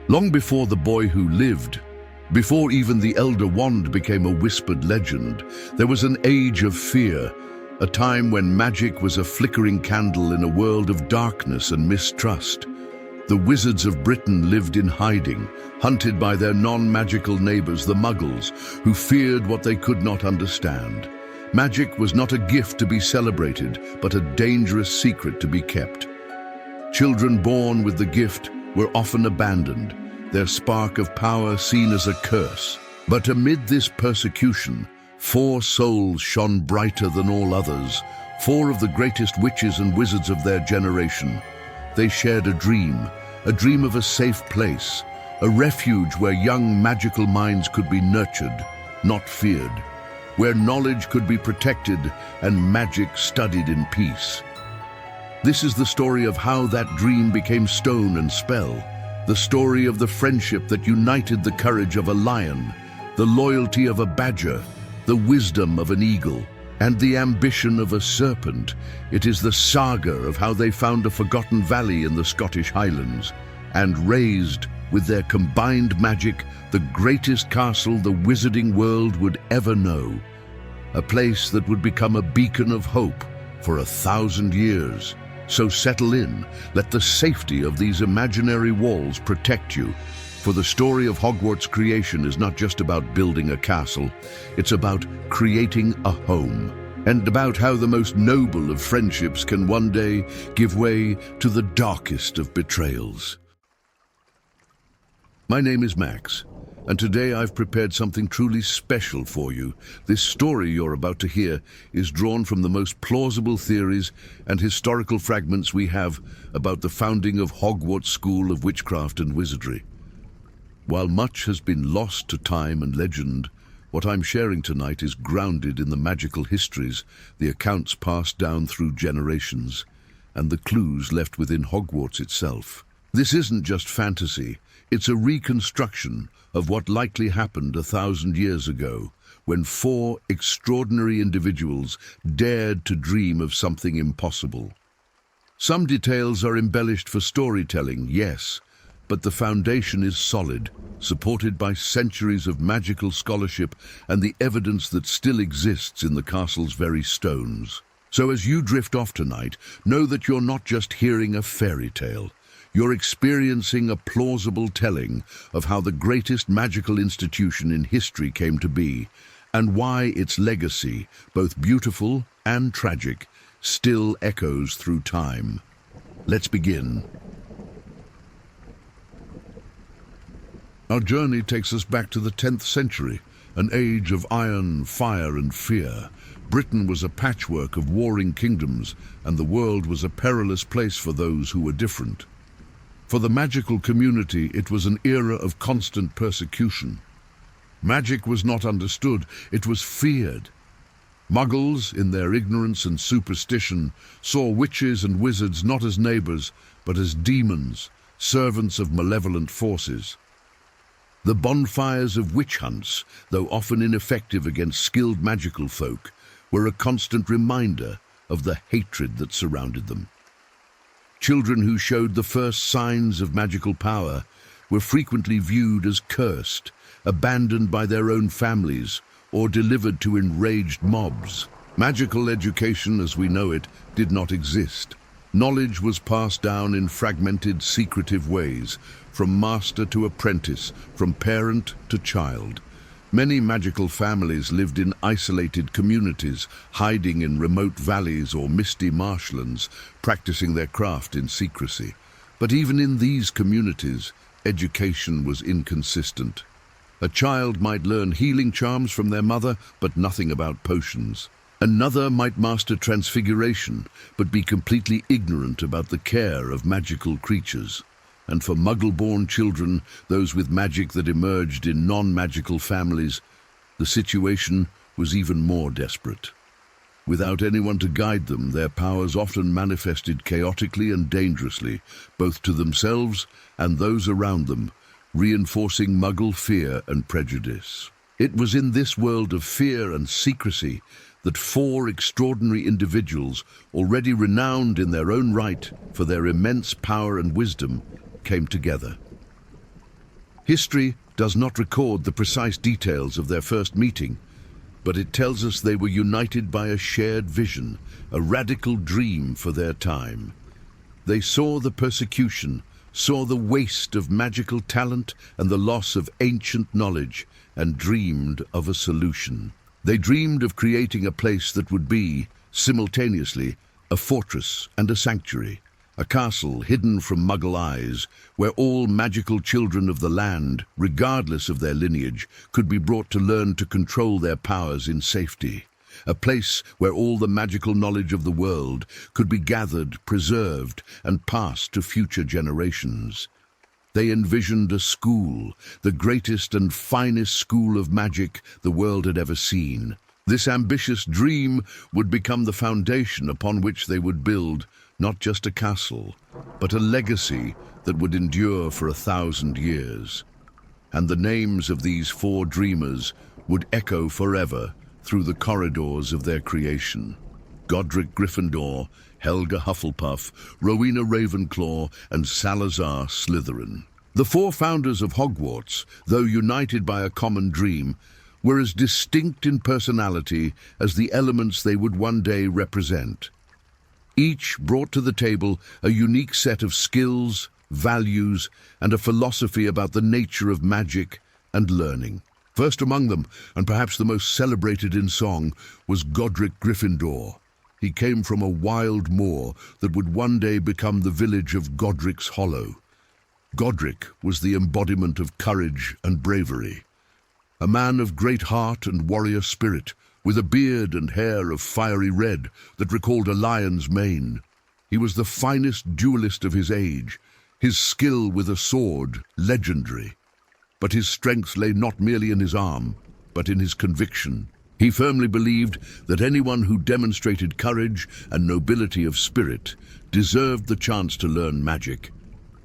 Long before the boy who lived, before even the Elder Wand became a whispered legend, there was an age of fear, a time when magic was a flickering candle in a world of darkness and mistrust. The wizards of Britain lived in hiding, hunted by their non-magical neighbors, the Muggles, who feared what they could not understand. Magic was not a gift to be celebrated, but a dangerous secret to be kept. Children born with the gift were often abandoned, their spark of power seen as a curse. But amid this persecution, 4 souls shone brighter than all others, 4 of the greatest witches and wizards of their generation. They shared a dream of a safe place, a refuge where young magical minds could be nurtured, not feared, where knowledge could be protected and magic studied in peace. This is the story of how that dream became stone and spell, the story of the friendship that united the courage of a lion, the loyalty of a badger, the wisdom of an eagle, and the ambition of a serpent. It is the saga of how they found a forgotten valley in the Scottish Highlands and raised, with their combined magic, the greatest castle the wizarding world would ever know. A place that would become a beacon of hope for 1,000 years. So settle in, let the safety of these imaginary walls protect you. For the story of Hogwarts creation is not just about building a castle, it's about creating a home, and about how the most noble of friendships can one day give way to the darkest of betrayals. My name is Max, and today I've prepared something truly special for you. This story you're about to hear is drawn from the most plausible theories and historical fragments we have about the founding of Hogwarts School of Witchcraft and Wizardry. While much has been lost to time and legend, what I'm sharing tonight is grounded in the magical histories, the accounts passed down through generations, and the clues left within Hogwarts itself. This isn't just fantasy, it's a reconstruction of what likely happened 1,000 years ago, when 4 extraordinary individuals dared to dream of something impossible. Some details are embellished for storytelling, yes, but the foundation is solid, supported by centuries of magical scholarship and the evidence that still exists in the castle's very stones. So as you drift off tonight, know that you're not just hearing a fairy tale. You're experiencing a plausible telling of how the greatest magical institution in history came to be, and why its legacy, both beautiful and tragic, still echoes through time. Let's begin. Our journey takes us back to the 10th century, an age of iron, fire, and fear. Britain was a patchwork of warring kingdoms, and the world was a perilous place for those who were different. For the magical community, it was an era of constant persecution. Magic was not understood, it was feared. Muggles, in their ignorance and superstition, saw witches and wizards not as neighbors, but as demons, servants of malevolent forces. The bonfires of witch hunts, though often ineffective against skilled magical folk, were a constant reminder of the hatred that surrounded them. Children who showed the first signs of magical power were frequently viewed as cursed, abandoned by their own families, or delivered to enraged mobs. Magical education, as we know it, did not exist. Knowledge was passed down in fragmented, secretive ways, from master to apprentice, from parent to child. Many magical families lived in isolated communities, hiding in remote valleys or misty marshlands, practicing their craft in secrecy. But even in these communities, education was inconsistent. A child might learn healing charms from their mother, but nothing about potions. Another might master transfiguration, but be completely ignorant about the care of magical creatures. And for Muggle-born children, those with magic that emerged in non-magical families, the situation was even more desperate. Without anyone to guide them, their powers often manifested chaotically and dangerously, both to themselves and those around them, reinforcing Muggle fear and prejudice. It was in this world of fear and secrecy that 4 extraordinary individuals, already renowned in their own right for their immense power and wisdom, came together. History does not record the precise details of their first meeting, but it tells us they were united by a shared vision, a radical dream for their time. They saw the persecution, saw the waste of magical talent and the loss of ancient knowledge, and dreamed of a solution. They dreamed of creating a place that would be, simultaneously, a fortress and a sanctuary, a castle hidden from Muggle eyes, where all magical children of the land, regardless of their lineage, could be brought to learn to control their powers in safety. A place where all the magical knowledge of the world could be gathered, preserved, and passed to future generations. They envisioned a school, the greatest and finest school of magic the world had ever seen. This ambitious dream would become the foundation upon which they would build not just a castle, but a legacy that would endure for 1,000 years. And the names of these 4 dreamers would echo forever through the corridors of their creation. Godric Gryffindor, Helga Hufflepuff, Rowena Ravenclaw, and Salazar Slytherin. The 4 founders of Hogwarts, though united by a common dream, were as distinct in personality as the elements they would one day represent. Each brought to the table a unique set of skills, values, and a philosophy about the nature of magic and learning. First among them, and perhaps the most celebrated in song, was Godric Gryffindor. He came from a wild moor that would one day become the village of Godric's Hollow. Godric was the embodiment of courage and bravery. A man of great heart and warrior spirit, with a beard and hair of fiery red that recalled a lion's mane. He was the finest duelist of his age, his skill with a sword legendary. But his strength lay not merely in his arm, but in his conviction. He firmly believed that anyone who demonstrated courage and nobility of spirit deserved the chance to learn magic,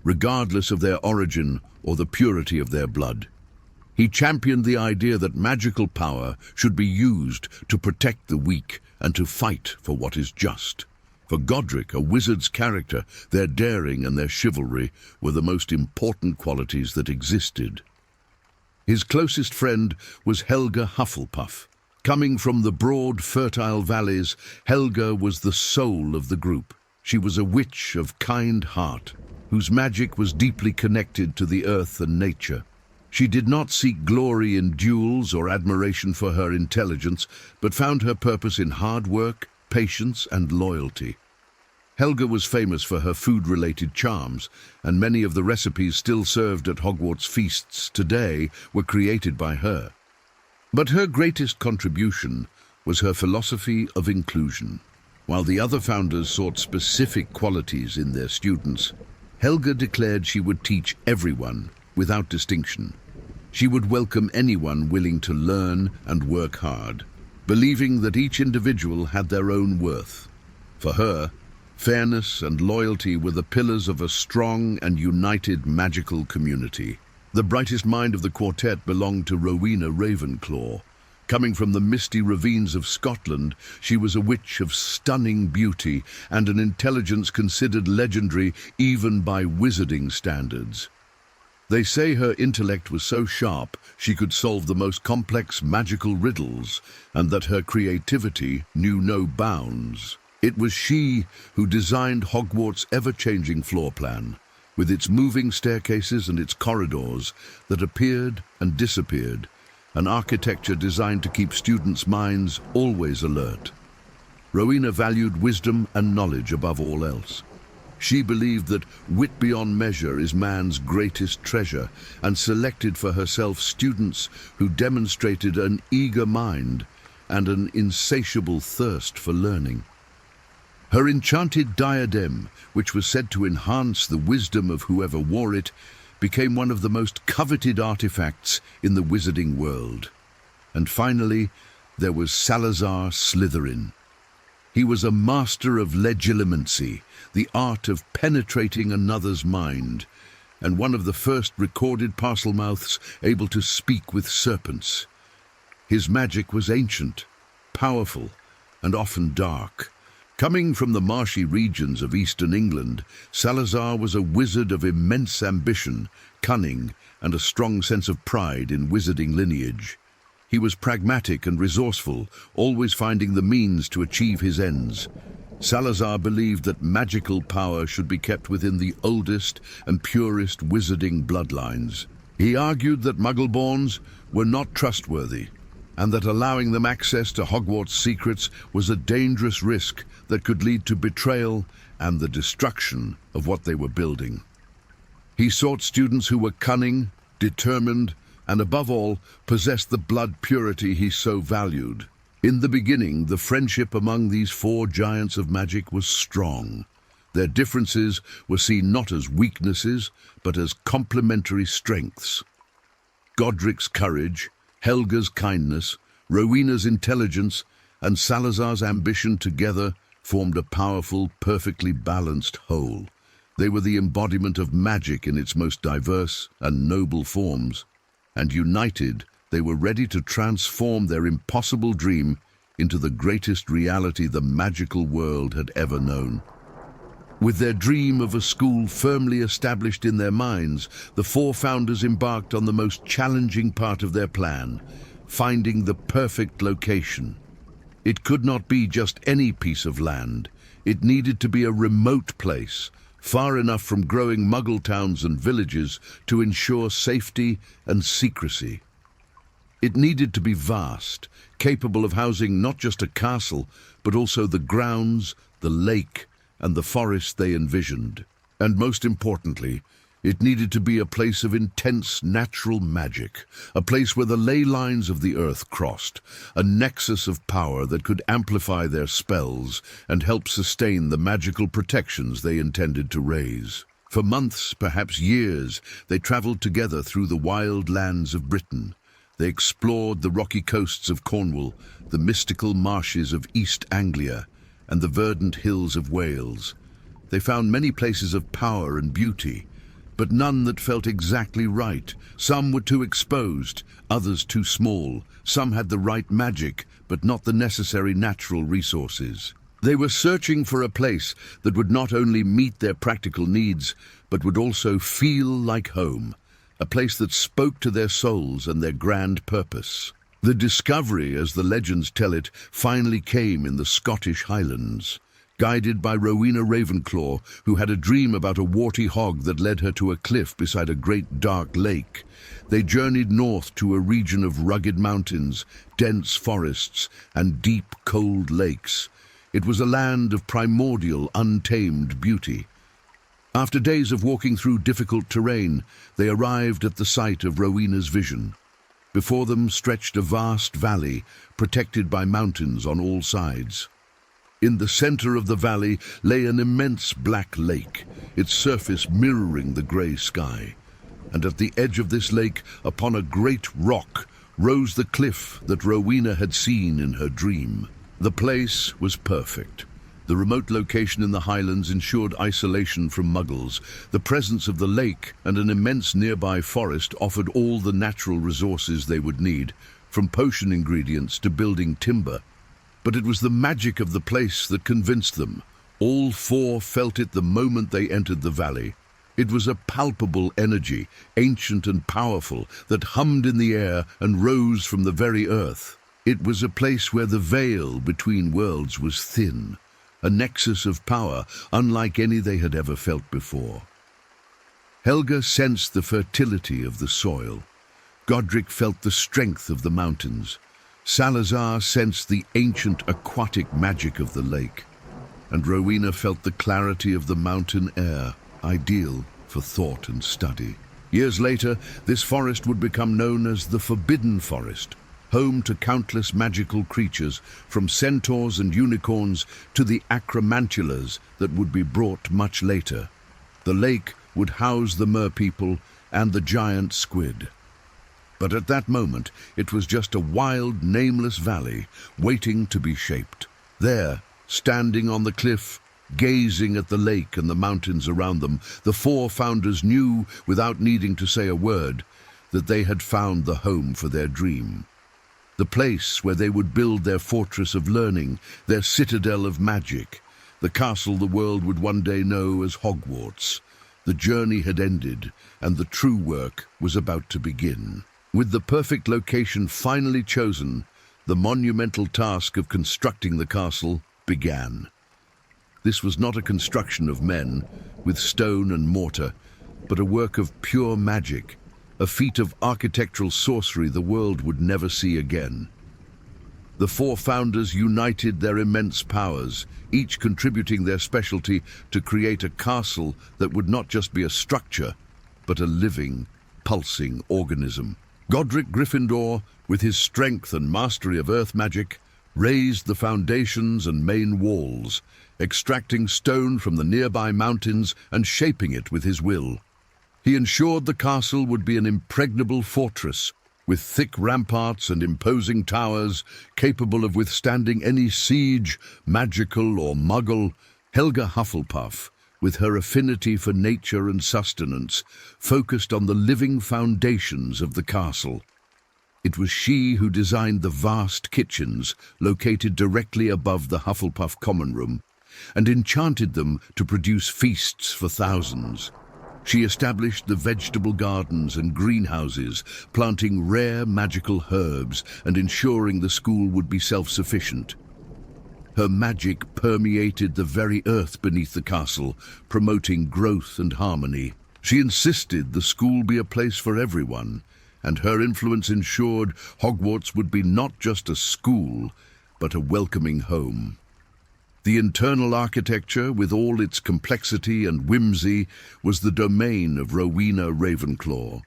regardless of their origin or the purity of their blood. He championed the idea that magical power should be used to protect the weak and to fight for what is just. For Godric, a wizard's character, their daring and their chivalry were the most important qualities that existed. His closest friend was Helga Hufflepuff. Coming from the broad, fertile valleys, Helga was the soul of the group. She was a witch of kind heart, whose magic was deeply connected to the earth and nature. She did not seek glory in duels or admiration for her intelligence, but found her purpose in hard work, patience, and loyalty. Helga was famous for her food-related charms, and many of the recipes still served at Hogwarts feasts today were created by her. But her greatest contribution was her philosophy of inclusion. While the other founders sought specific qualities in their students, Helga declared she would teach everyone without distinction. She would welcome anyone willing to learn and work hard, believing that each individual had their own worth. For her, fairness and loyalty were the pillars of a strong and united magical community. The brightest mind of the quartet belonged to Rowena Ravenclaw. Coming from the misty ravines of Scotland, she was a witch of stunning beauty and an intelligence considered legendary even by wizarding standards. They say her intellect was so sharp she could solve the most complex magical riddles, and that her creativity knew no bounds. It was she who designed Hogwarts' ever-changing floor plan, with its moving staircases and its corridors that appeared and disappeared, an architecture designed to keep students' minds always alert. Rowena valued wisdom and knowledge above all else. She believed that wit beyond measure is man's greatest treasure, and selected for herself students who demonstrated an eager mind and an insatiable thirst for learning. Her enchanted diadem, which was said to enhance the wisdom of whoever wore it, became one of the most coveted artifacts in the wizarding world. And finally, there was Salazar Slytherin. He was a master of legilimency, the art of penetrating another's mind, and one of the first recorded Parselmouths able to speak with serpents. His magic was ancient, powerful, and often dark, Coming from the marshy regions of eastern England, Salazar was a wizard of immense ambition, cunning, and a strong sense of pride in wizarding lineage. He was pragmatic and resourceful, always finding the means to achieve his ends. Salazar believed that magical power should be kept within the oldest and purest wizarding bloodlines. He argued that Muggleborns were not trustworthy, and that allowing them access to Hogwarts' secrets was a dangerous risk that could lead to betrayal and the destruction of what they were building. He sought students who were cunning, determined, and above all, possessed the blood purity he so valued. In the beginning, the friendship among these four giants of magic was strong. Their differences were seen not as weaknesses, but as complementary strengths. Godric's courage, Helga's kindness, Rowena's intelligence, and Salazar's ambition together formed a powerful, perfectly balanced whole. They were the embodiment of magic in its most diverse and noble forms, and united, they were ready to transform their impossible dream into the greatest reality the magical world had ever known. With their dream of a school firmly established in their minds, the four founders embarked on the most challenging part of their plan, finding the perfect location. It could not be just any piece of land. It needed to be a remote place, far enough from growing Muggle towns and villages to ensure safety and secrecy. It needed to be vast, capable of housing not just a castle, but also the grounds, the lake, and the forest they envisioned. And most importantly, it needed to be a place of intense natural magic, a place where the ley lines of the earth crossed, a nexus of power that could amplify their spells and help sustain the magical protections they intended to raise. For months, perhaps years, they traveled together through the wild lands of Britain. They explored the rocky coasts of Cornwall, the mystical marshes of East Anglia, and the verdant hills of Wales. They found many places of power and beauty, but none that felt exactly right. Some were too exposed, others too small. Some had the right magic, but not the necessary natural resources. They were searching for a place that would not only meet their practical needs, but would also feel like home, a place that spoke to their souls and their grand purpose. The discovery, as the legends tell it, finally came in the Scottish Highlands. Guided by Rowena Ravenclaw, who had a dream about a warty hog that led her to a cliff beside a great dark lake, they journeyed north to a region of rugged mountains, dense forests, and deep, cold lakes. It was a land of primordial, untamed beauty. After days of walking through difficult terrain, they arrived at the site of Rowena's vision. Before them stretched a vast valley, protected by mountains on all sides. In the center of the valley lay an immense black lake, its surface mirroring the grey sky. And at the edge of this lake, upon a great rock, rose the cliff that Rowena had seen in her dream. The place was perfect. The remote location in the highlands ensured isolation from Muggles. The presence of the lake and an immense nearby forest offered all the natural resources they would need, from potion ingredients to building timber. But it was the magic of the place that convinced them. All four felt it the moment they entered the valley. It was a palpable energy, ancient and powerful, that hummed in the air and rose from the very earth. It was a place where the veil between worlds was thin, a nexus of power unlike any they had ever felt before. Helga sensed the fertility of the soil. Godric felt the strength of the mountains. Salazar sensed the ancient aquatic magic of the lake, and Rowena felt the clarity of the mountain air, ideal for thought and study. Years later, this forest would become known as the Forbidden Forest, home to countless magical creatures, from centaurs and unicorns to the acromantulas that would be brought much later. The lake would house the merpeople and the giant squid. But at that moment, it was just a wild, nameless valley, waiting to be shaped. There, standing on the cliff, gazing at the lake and the mountains around them, the four founders knew, without needing to say a word, that they had found the home for their dream. The place where they would build their fortress of learning, their citadel of magic, the castle the world would one day know as Hogwarts. The journey had ended, and the true work was about to begin. With the perfect location finally chosen, the monumental task of constructing the castle began. This was not a construction of men, with stone and mortar, but a work of pure magic, a feat of architectural sorcery the world would never see again. The four founders united their immense powers, each contributing their specialty to create a castle that would not just be a structure, but a living, pulsing organism. Godric Gryffindor, with his strength and mastery of earth magic, raised the foundations and main walls, extracting stone from the nearby mountains and shaping it with his will. He ensured the castle would be an impregnable fortress, with thick ramparts and imposing towers, capable of withstanding any siege, magical or muggle. Helga Hufflepuff, with her affinity for nature and sustenance, focused on the living foundations of the castle. It was she who designed the vast kitchens located directly above the Hufflepuff common room, and enchanted them to produce feasts for thousands. She established the vegetable gardens and greenhouses, planting rare magical herbs and ensuring the school would be self-sufficient. Her magic permeated the very earth beneath the castle, promoting growth and harmony. She insisted the school be a place for everyone, and her influence ensured Hogwarts would be not just a school, but a welcoming home. The internal architecture, with all its complexity and whimsy, was the domain of Rowena Ravenclaw.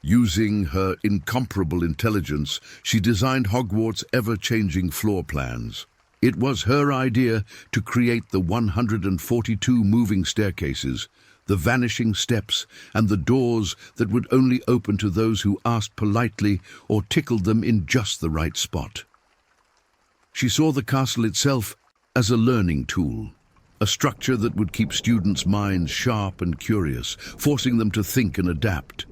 Using her incomparable intelligence, she designed Hogwarts' ever-changing floor plans. It was her idea to create the 142 moving staircases, the vanishing steps, and the doors that would only open to those who asked politely or tickled them in just the right spot. She saw the castle itself as a learning tool, a structure that would keep students' minds sharp and curious, forcing them to think and adapt.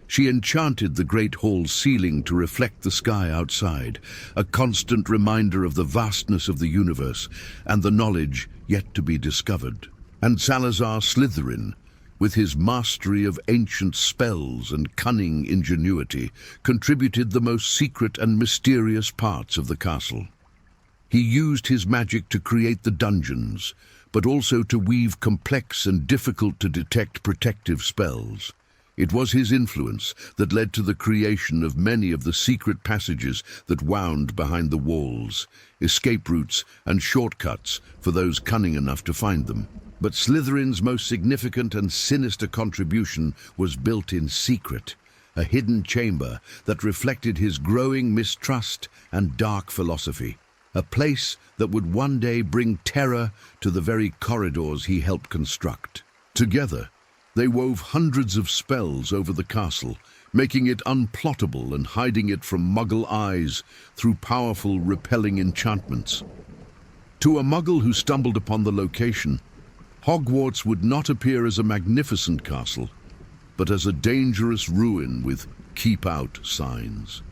She enchanted the great hall's ceiling to reflect the sky outside, a constant reminder of the vastness of the universe and the knowledge yet to be discovered. And Salazar Slytherin, with his mastery of ancient spells and cunning ingenuity, contributed the most secret and mysterious parts of the castle. He used his magic to create the dungeons, but also to weave complex and difficult-to-detect protective spells. It was his influence that led to the creation of many of the secret passages that wound behind the walls, escape routes and shortcuts for those cunning enough to find them. But Slytherin's most significant and sinister contribution was built in secret, a hidden chamber that reflected his growing mistrust and dark philosophy. A place that would one day bring terror to the very corridors he helped construct. Together, they wove hundreds of spells over the castle, making it unplottable and hiding it from Muggle eyes through powerful, repelling enchantments. To a Muggle who stumbled upon the location, Hogwarts would not appear as a magnificent castle, but as a dangerous ruin with "Keep Out" signs.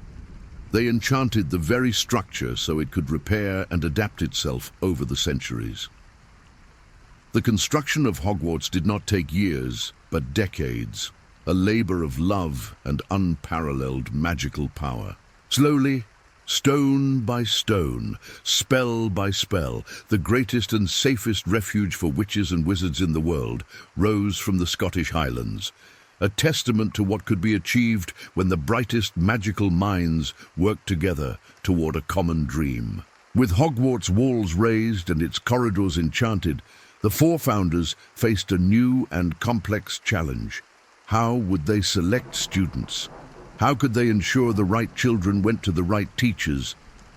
They enchanted the very structure so it could repair and adapt itself over the centuries. The construction of Hogwarts did not take years, but decades, a labor of love and unparalleled magical power. Slowly, stone by stone, spell by spell, the greatest and safest refuge for witches and wizards in the world rose from the Scottish Highlands, a testament to what could be achieved when the brightest magical minds worked together toward a common dream. With Hogwarts' walls raised and its corridors enchanted, the four founders faced a new and complex challenge. How would they select students? How could they ensure the right children went to the right teachers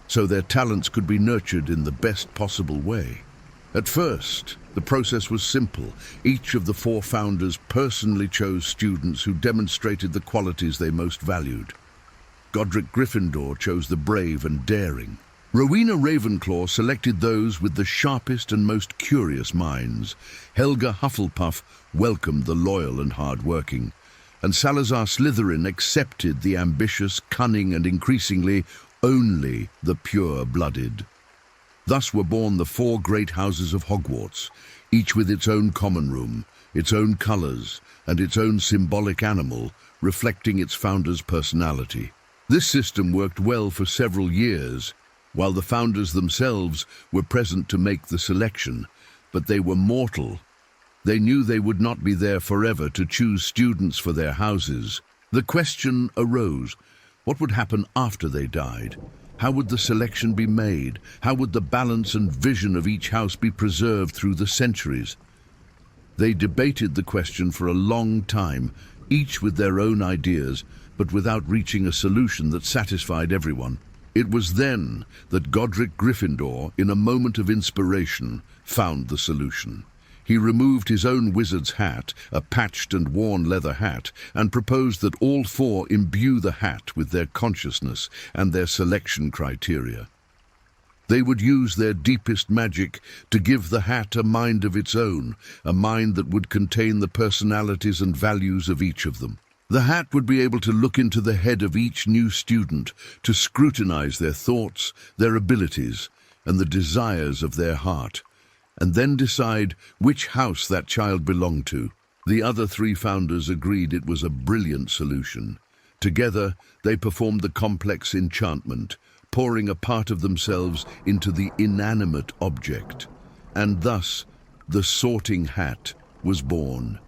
so their talents could be nurtured in the best possible way? At first, the process was simple. Each of the four founders personally chose students who demonstrated the qualities they most valued. Godric Gryffindor chose the brave and daring. Rowena Ravenclaw selected those with the sharpest and most curious minds. Helga Hufflepuff welcomed the loyal and hard-working. And Salazar Slytherin accepted the ambitious, cunning, and increasingly only the pure-blooded. Thus were born the four great houses of Hogwarts, each with its own common room, its own colours, and its own symbolic animal, reflecting its founder's personality. This system worked well for several years, while the founders themselves were present to make the selection, but they were mortal. They knew they would not be there forever to choose students for their houses. The question arose, what would happen after they died? How would the selection be made? How would the balance and vision of each house be preserved through the centuries? They debated the question for a long time, each with their own ideas, but without reaching a solution that satisfied everyone. It was then that Godric Gryffindor, in a moment of inspiration, found the solution. He removed his own wizard's hat, a patched and worn leather hat, and proposed that all four imbue the hat with their consciousness and their selection criteria. They would use their deepest magic to give the hat a mind of its own, a mind that would contain the personalities and values of each of them. The hat would be able to look into the head of each new student, to scrutinize their thoughts, their abilities, and the desires of their heart, and then decide which house that child belonged to. The other three founders agreed it was a brilliant solution. Together, they performed the complex enchantment, pouring a part of themselves into the inanimate object. And thus, the sorting hat was born.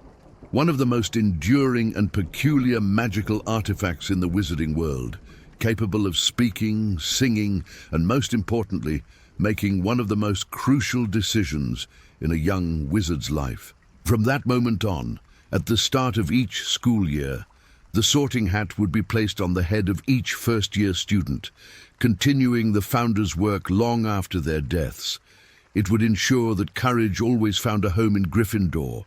One of the most enduring and peculiar magical artifacts in the wizarding world, capable of speaking, singing, and most importantly, making one of the most crucial decisions in a young wizard's life. From that moment on, at the start of each school year, the sorting hat would be placed on the head of each first-year student, continuing the founders' work long after their deaths. It would ensure that courage always found a home in Gryffindor,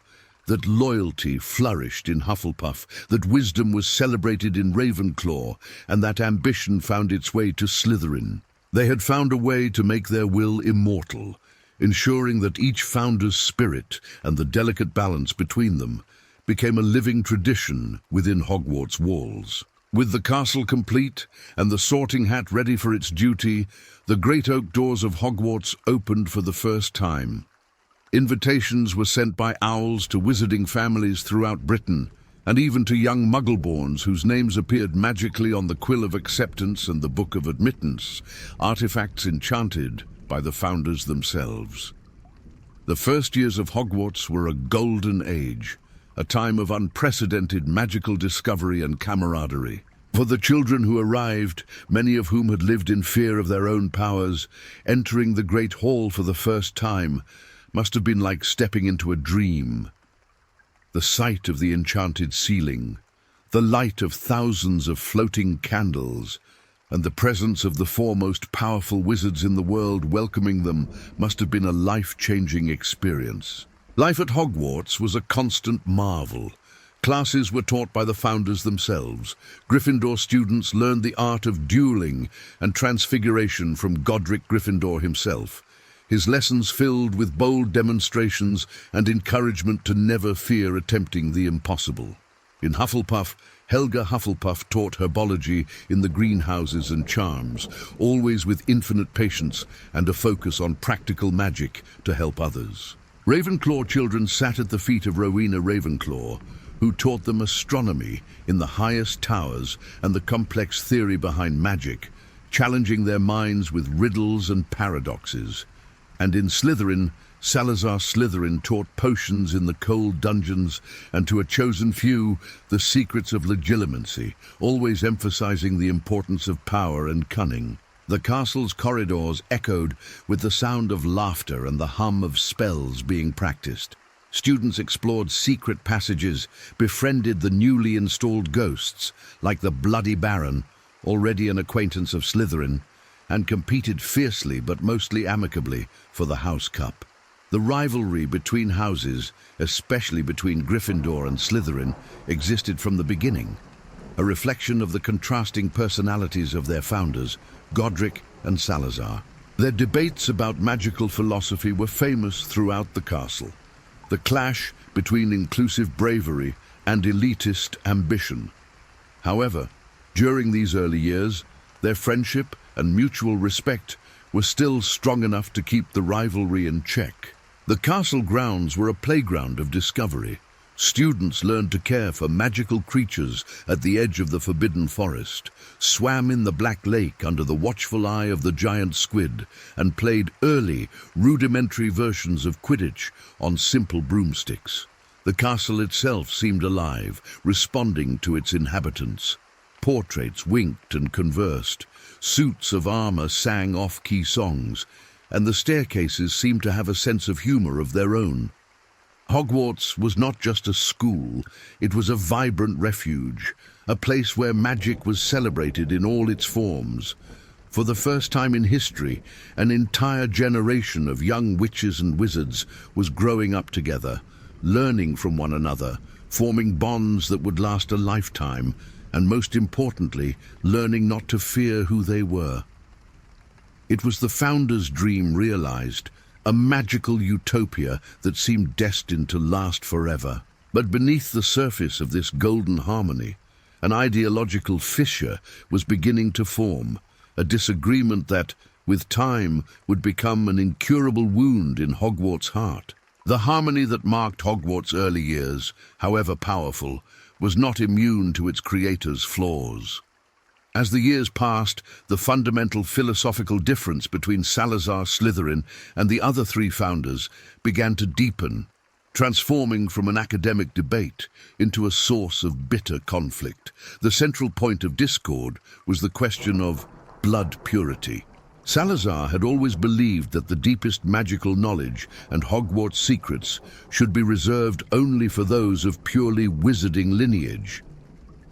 that loyalty flourished in Hufflepuff, that wisdom was celebrated in Ravenclaw, and that ambition found its way to Slytherin. They had found a way to make their will immortal, ensuring that each founder's spirit and the delicate balance between them became a living tradition within Hogwarts walls. With the castle complete and the sorting hat ready for its duty, the great oak doors of Hogwarts opened for the first time. Invitations were sent by owls to wizarding families throughout Britain, and even to young Muggleborns whose names appeared magically on the Quill of Acceptance and the Book of Admittance, artifacts enchanted by the founders themselves. The first years of Hogwarts were a golden age, a time of unprecedented magical discovery and camaraderie. For the children who arrived, many of whom had lived in fear of their own powers, entering the Great Hall for the first time must have been like stepping into a dream. The sight of the enchanted ceiling, the light of thousands of floating candles, and the presence of the four most powerful wizards in the world welcoming them must have been a life-changing experience. Life at Hogwarts was a constant marvel. Classes were taught by the founders themselves. Gryffindor students learned the art of dueling and transfiguration from Godric Gryffindor himself. His lessons filled with bold demonstrations and encouragement to never fear attempting the impossible. In Hufflepuff, Helga Hufflepuff taught herbology in the greenhouses and charms, always with infinite patience and a focus on practical magic to help others. Ravenclaw children sat at the feet of Rowena Ravenclaw, who taught them astronomy in the highest towers and the complex theory behind magic, challenging their minds with riddles and paradoxes. And in Slytherin, Salazar Slytherin taught potions in the cold dungeons and to a chosen few the secrets of legilimency, always emphasizing the importance of power and cunning. The castle's corridors echoed with the sound of laughter and the hum of spells being practiced. Students explored secret passages, befriended the newly installed ghosts, like the Bloody Baron, already an acquaintance of Slytherin, and competed fiercely but mostly amicably for the House Cup. The rivalry between houses, especially between Gryffindor and Slytherin, existed from the beginning, a reflection of the contrasting personalities of their founders, Godric and Salazar. Their debates about magical philosophy were famous throughout the castle. The clash between inclusive bravery and elitist ambition. However, during these early years, their friendship and mutual respect were still strong enough to keep the rivalry in check. The castle grounds were a playground of discovery. Students learned to care for magical creatures at the edge of the forbidden forest, swam in the Black Lake under the watchful eye of the giant squid, and played early, rudimentary versions of Quidditch on simple broomsticks. The castle itself seemed alive, responding to its inhabitants. Portraits winked and conversed, suits of armor sang off-key songs, and the staircases seemed to have a sense of humor of their own. Hogwarts was not just a school, it was a vibrant refuge, a place where magic was celebrated in all its forms. For the first time in history, an entire generation of young witches and wizards was growing up together, learning from one another, forming bonds that would last a lifetime, and most importantly, learning not to fear who they were. It was the founder's dream realized, a magical utopia that seemed destined to last forever. But beneath the surface of this golden harmony, an ideological fissure was beginning to form, a disagreement that, with time, would become an incurable wound in Hogwarts' heart. The harmony that marked Hogwarts' early years, however powerful, was not immune to its creator's flaws. As the years passed, the fundamental philosophical difference between Salazar Slytherin and the other three founders began to deepen, transforming from an academic debate into a source of bitter conflict. The central point of discord was the question of blood purity. Salazar had always believed that the deepest magical knowledge and Hogwarts secrets should be reserved only for those of purely wizarding lineage.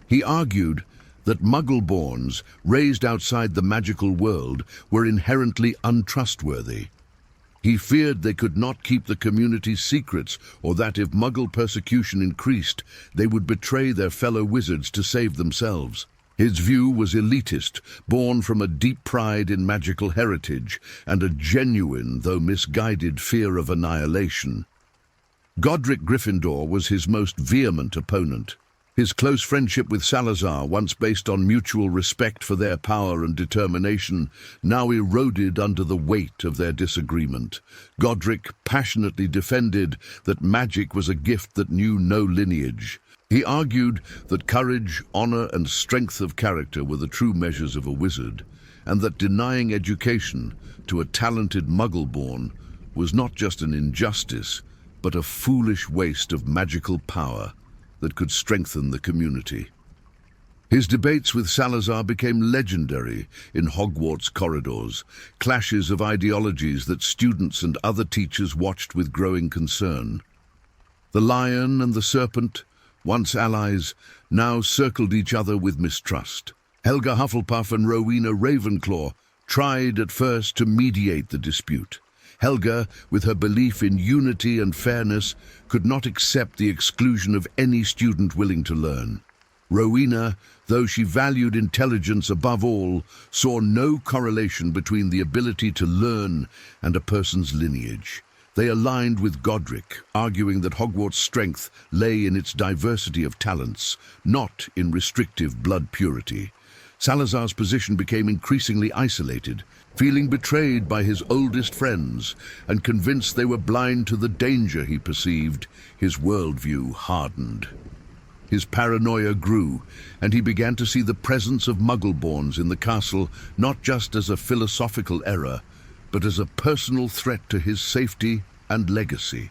He argued that Muggle-borns raised outside the magical world were inherently untrustworthy. He feared they could not keep the community's secrets, or that if Muggle persecution increased, they would betray their fellow wizards to save themselves. His view was elitist, born from a deep pride in magical heritage and a genuine, though misguided, fear of annihilation. Godric Gryffindor was his most vehement opponent. His close friendship with Salazar, once based on mutual respect for their power and determination, now eroded under the weight of their disagreement. Godric passionately defended that magic was a gift that knew no lineage. He argued that courage, honor, and strength of character were the true measures of a wizard, and that denying education to a talented Muggle-born was not just an injustice, but a foolish waste of magical power that could strengthen the community. His debates with Salazar became legendary in Hogwarts corridors, clashes of ideologies that students and other teachers watched with growing concern. The lion and the serpent, once allies, now circled each other with mistrust. Helga Hufflepuff and Rowena Ravenclaw tried at first to mediate the dispute. Helga, with her belief in unity and fairness, could not accept the exclusion of any student willing to learn. Rowena, though she valued intelligence above all, saw no correlation between the ability to learn and a person's lineage. They aligned with Godric, arguing that Hogwarts' strength lay in its diversity of talents, not in restrictive blood purity. Salazar's position became increasingly isolated, feeling betrayed by his oldest friends and convinced they were blind to the danger he perceived. His worldview hardened. His paranoia grew, and he began to see the presence of Muggle-borns in the castle not just as a philosophical error, but as a personal threat to his safety and legacy.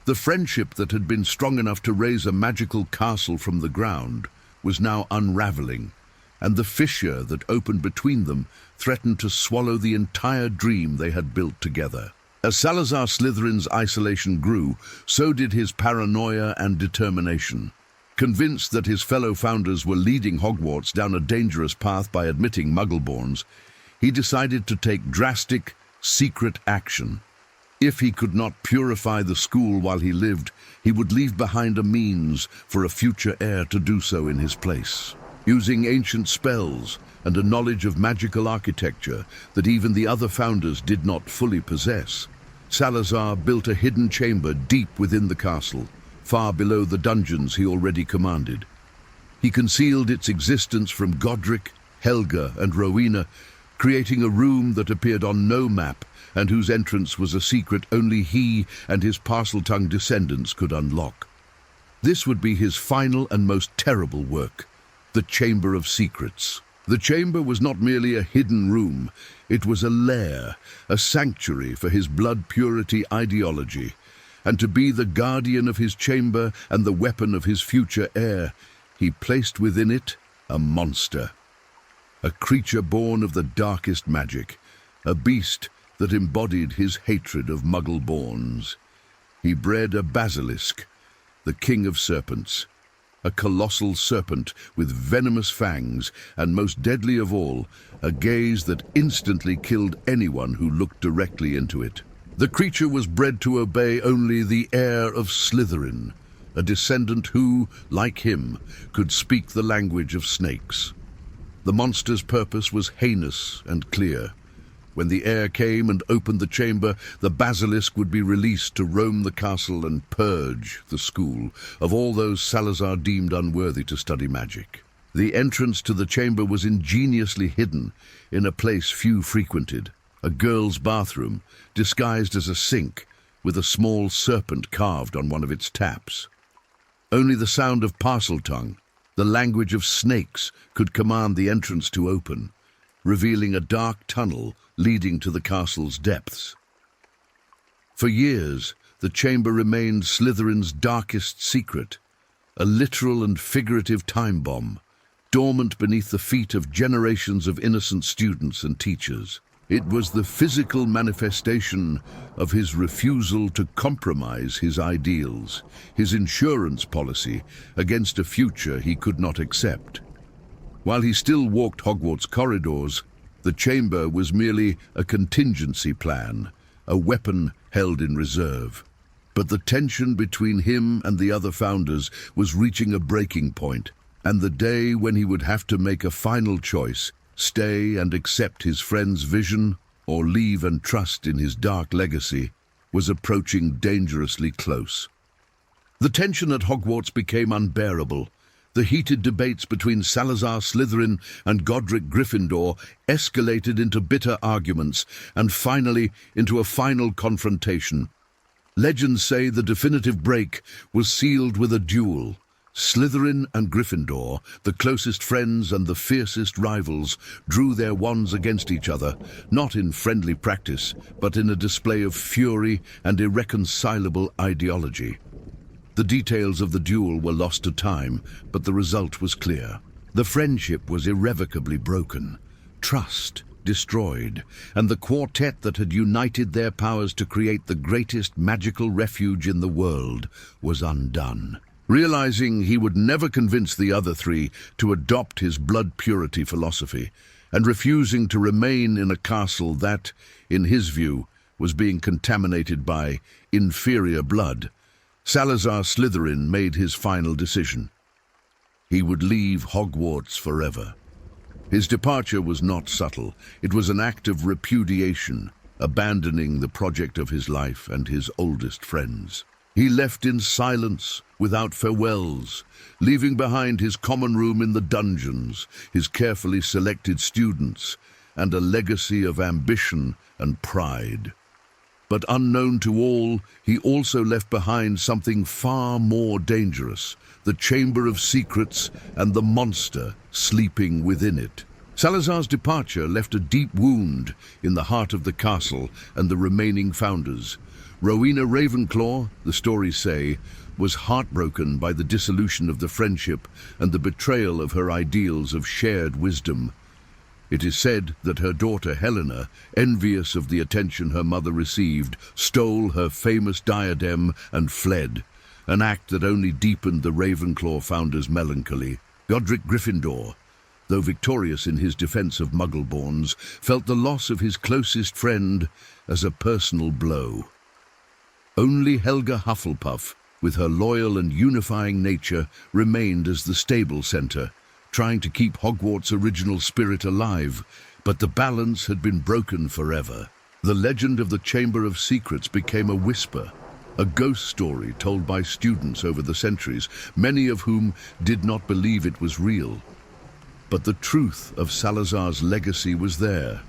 The friendship that had been strong enough to raise a magical castle from the ground was now unraveling, and the fissure that opened between them threatened to swallow the entire dream they had built together. As Salazar Slytherin's isolation grew, so did his paranoia and determination. Convinced that his fellow founders were leading Hogwarts down a dangerous path by admitting Muggle-borns, he decided to take drastic, secret action. If he could not purify the school while he lived, he would leave behind a means for a future heir to do so in his place. Using ancient spells and a knowledge of magical architecture that even the other founders did not fully possess, Salazar built a hidden chamber deep within the castle, far below the dungeons he already commanded. He concealed its existence from Godric, Helga, and Rowena, creating a room that appeared on no map and whose entrance was a secret only he and his Parseltongue descendants could unlock. This would be his final and most terrible work, the Chamber of Secrets. The chamber was not merely a hidden room, it was a lair, a sanctuary for his blood purity ideology, and to be the guardian of his chamber and the weapon of his future heir, he placed within it a monster. A creature born of the darkest magic, a beast that embodied his hatred of Muggle-borns. He bred a basilisk, the king of serpents, a colossal serpent with venomous fangs, and most deadly of all, a gaze that instantly killed anyone who looked directly into it. The creature was bred to obey only the heir of Slytherin, a descendant who, like him, could speak the language of snakes. The monster's purpose was heinous and clear. When the heir came and opened the chamber, the basilisk would be released to roam the castle and purge the school of all those Salazar deemed unworthy to study magic. The entrance to the chamber was ingeniously hidden in a place few frequented, a girl's bathroom, disguised as a sink, with a small serpent carved on one of its taps. Only the sound of Parseltongue, the language of snakes, could command the entrance to open, revealing a dark tunnel leading to the castle's depths. For years, the chamber remained Slytherin's darkest secret, a literal and figurative time bomb, dormant beneath the feet of generations of innocent students and teachers. It was the physical manifestation of his refusal to compromise his ideals, his insurance policy against a future he could not accept. While he still walked Hogwarts corridors, the chamber was merely a contingency plan, a weapon held in reserve. But the tension between him and the other founders was reaching a breaking point, and the day when he would have to make a final choice, stay and accept his friend's vision or leave and trust in his dark legacy, was approaching dangerously close. The tension at Hogwarts became unbearable. The heated debates between Salazar Slytherin and Godric Gryffindor escalated into bitter arguments and finally into a final confrontation. Legends say the definitive break was sealed with a duel. Slytherin and Gryffindor, the closest friends and the fiercest rivals, drew their wands against each other, not in friendly practice, but in a display of fury and irreconcilable ideology. The details of the duel were lost to time, but the result was clear. The friendship was irrevocably broken, trust destroyed, and the quartet that had united their powers to create the greatest magical refuge in the world was undone. Realizing he would never convince the other three to adopt his blood purity philosophy, and refusing to remain in a castle that, in his view, was being contaminated by inferior blood, Salazar Slytherin made his final decision. He would leave Hogwarts forever. His departure was not subtle. It was an act of repudiation, abandoning the project of his life and his oldest friends. He left in silence, without farewells, leaving behind his common room in the dungeons, his carefully selected students, and a legacy of ambition and pride. But unknown to all, he also left behind something far more dangerous, the Chamber of Secrets and the monster sleeping within it. Salazar's departure left a deep wound in the heart of the castle and the remaining founders. Rowena Ravenclaw, the stories say, was heartbroken by the dissolution of the friendship and the betrayal of her ideals of shared wisdom. It is said that her daughter Helena, envious of the attention her mother received, stole her famous diadem and fled, an act that only deepened the Ravenclaw founder's melancholy. Godric Gryffindor, though victorious in his defense of Muggle-borns, felt the loss of his closest friend as a personal blow. Only Helga Hufflepuff, with her loyal and unifying nature, remained as the stable center, trying to keep Hogwarts' original spirit alive, but the balance had been broken forever. The legend of the Chamber of Secrets became a whisper, a ghost story told by students over the centuries, many of whom did not believe it was real. But the truth of Salazar's legacy was there.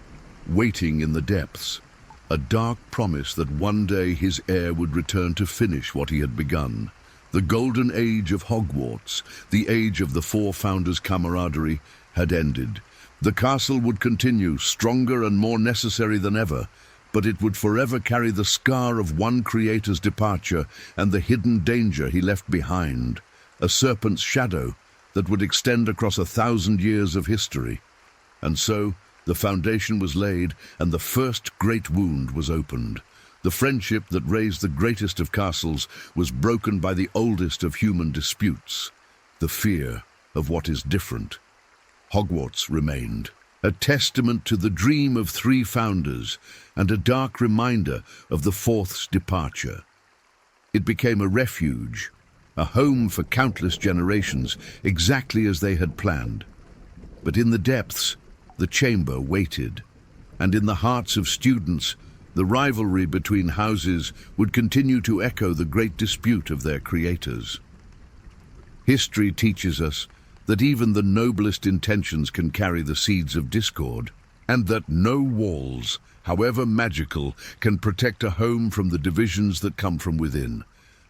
waiting in the depths, a dark promise that one day his heir would return to finish what he had begun. The golden age of Hogwarts, the age of the four founders' camaraderie, had ended. The castle would continue, stronger and more necessary than ever, but it would forever carry the scar of one creator's departure and the hidden danger he left behind, a serpent's shadow that would extend across 1,000 years of history. And so, the foundation was laid and the first great wound was opened. The friendship that raised the greatest of castles was broken by the oldest of human disputes, the fear of what is different. Hogwarts remained, a testament to the dream of three founders and a dark reminder of the fourth's departure. It became a refuge, a home for countless generations, exactly as they had planned. But in the depths, the chamber waited, and in the hearts of students, the rivalry between houses would continue to echo the great dispute of their creators. History teaches us that even the noblest intentions can carry the seeds of discord, and that no walls, however magical, can protect a home from the divisions that come from within.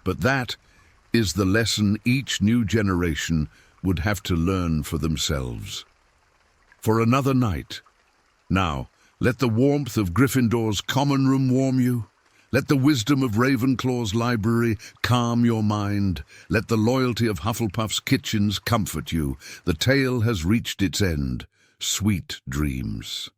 But that is the lesson each new generation would have to learn for themselves. For another night. Now, let the warmth of Gryffindor's common room warm you. Let the wisdom of Ravenclaw's library calm your mind. Let the loyalty of Hufflepuff's kitchens comfort you. The tale has reached its end. Sweet dreams.